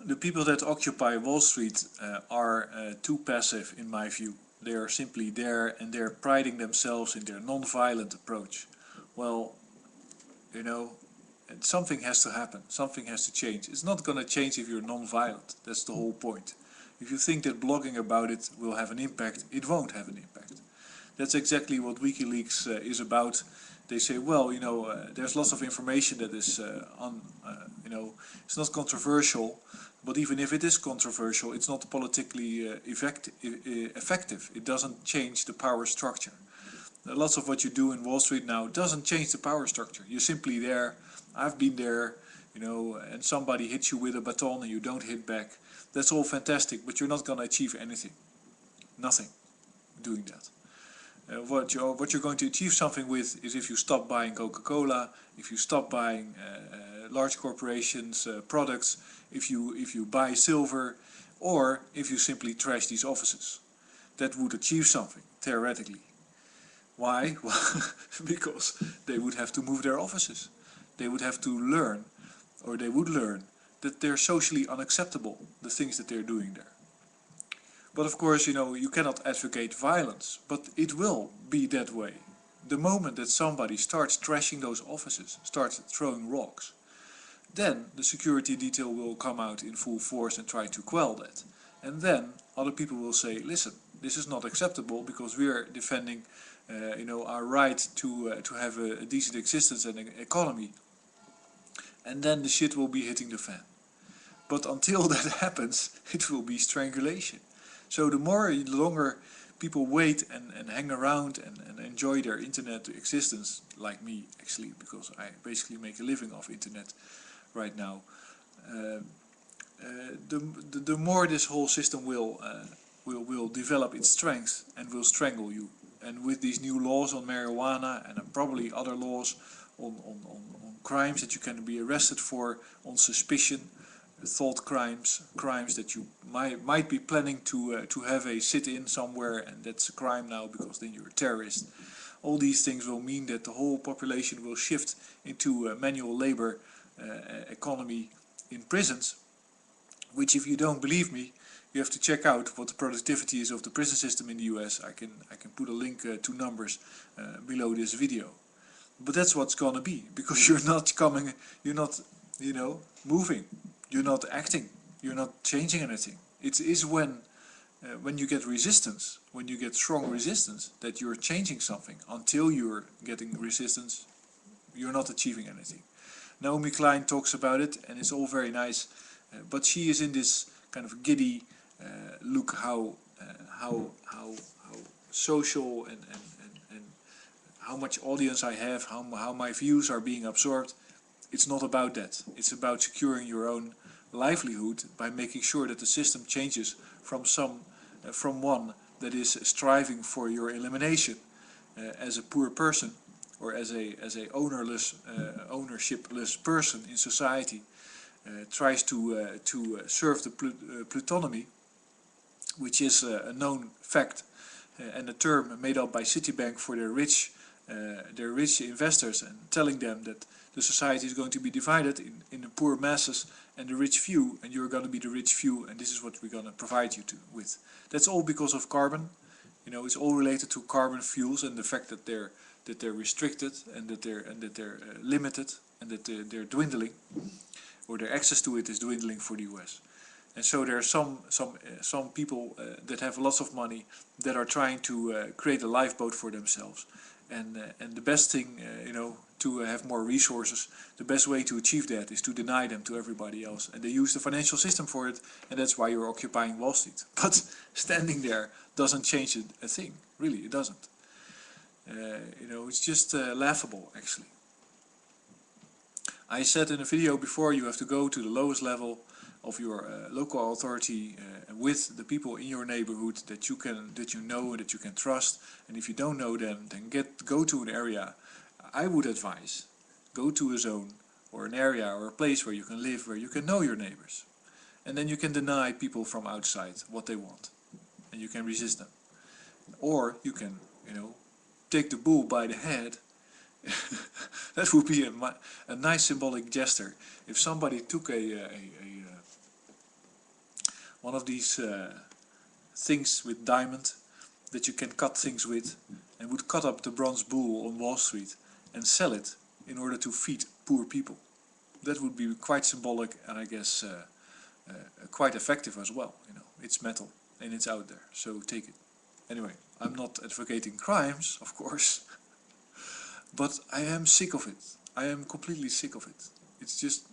The people that occupy Wall Street are too passive in my view. They are simply there and they're priding themselves in their non-violent approach. Well, you know, something has to happen, something has to change. It's not going to change if you're non-violent, that's the whole point. If you think that blogging about it will have an impact, it won't have an impact. That's exactly what WikiLeaks is about. They say, well, there's lots of information that is, it's not controversial, but even if it is controversial, it's not politically effective. It doesn't change the power structure. Lots of what you do in Wall Street now doesn't change the power structure. You're simply there. I've been there, and somebody hits you with a baton and you don't hit back. That's all fantastic, but you're not going to achieve anything. Nothing doing that. What you're going to achieve something with is if you stop buying Coca-Cola, if you stop buying large corporations products, if you buy silver, or if you simply trash these offices. That would achieve something, theoretically. Why? Well, because they would have to move their offices. They would have to learn, or they would learn, that they're socially unacceptable, the things that they're doing there. But of course, you cannot advocate violence, but it will be that way. The moment that somebody starts trashing those offices, starts throwing rocks, then the security detail will come out in full force and try to quell that. And then other people will say, listen, this is not acceptable because we are defending our right to have a decent existence and an economy. And then the shit will be hitting the fan. But until that happens, it will be strangulation. So the longer people wait and hang around and enjoy their internet existence, like me actually, because I basically make a living off internet right now, the more this whole system will develop its strength and will strangle you. And with these new laws on marijuana and probably other laws on crimes that you can be arrested for on suspicion, thought crimes that you might be planning to have a sit-in somewhere, and that's a crime now because then you're a terrorist. All these things will mean that the whole population will shift into a manual labor economy in prisons, which, if you don't believe me, you have to check out what the productivity is of the prison system in the US. I can put a link to numbers below this video. But that's what's gonna be, because you're not moving, you're not acting, you're not changing anything. It is when you get resistance, when you get strong resistance, that you're changing something. Until you're getting resistance, you're not achieving anything. Naomi Klein talks about it, and it's all very nice, but she is in this kind of giddy look how social and how much audience I have, how my views are being absorbed. It's not about that. It's about securing your own livelihood by making sure that the system changes from one that is striving for your elimination as a poor person, or as a ownershipless person in society, tries to serve the plutonomy, which is a known fact and a term made up by Citibank for their rich investors, and telling them that the society is going to be divided in the poor masses and the rich few, and you're going to be the rich few, and this is what we're going to provide you with. That's all because of carbon. It's all related to carbon fuels and the fact that they're restricted and that they're limited and that they're dwindling, or their access to it is dwindling for the US. And so there are some people that have lots of money that are trying to create a lifeboat for themselves. And the best thing, to have more resources, the best way to achieve that is to deny them to everybody else. And they use the financial system for it, and that's why you're occupying Wall Street. But standing there doesn't change a thing. Really, it doesn't. It's just laughable, actually. I said in a video before, you have to go to the lowest level of your local authority with the people in your neighborhood that you know and that you can trust. And if you don't know them, then go to an area. I would advise, go to a zone or an area or a place where you can live, where you can know your neighbors. And then you can deny people from outside what they want, and you can resist them. Or you can, take the bull by the head. That would be a nice symbolic gesture. If somebody took a one of these things with diamond that you can cut things with, and would cut up the bronze bull on Wall Street and sell it in order to feed poor people. That would be quite symbolic, and I guess quite effective as well. You know, it's metal and it's out there, so take it. Anyway, I'm not advocating crimes, of course, but I am sick of it. I am completely sick of it. It's just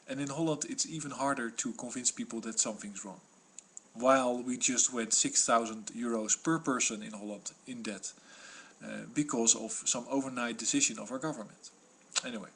and in Holland it's even harder to convince people that something's wrong. While we just went 6,000 euros per person in Holland in debt because of some overnight decision of our government. Anyway.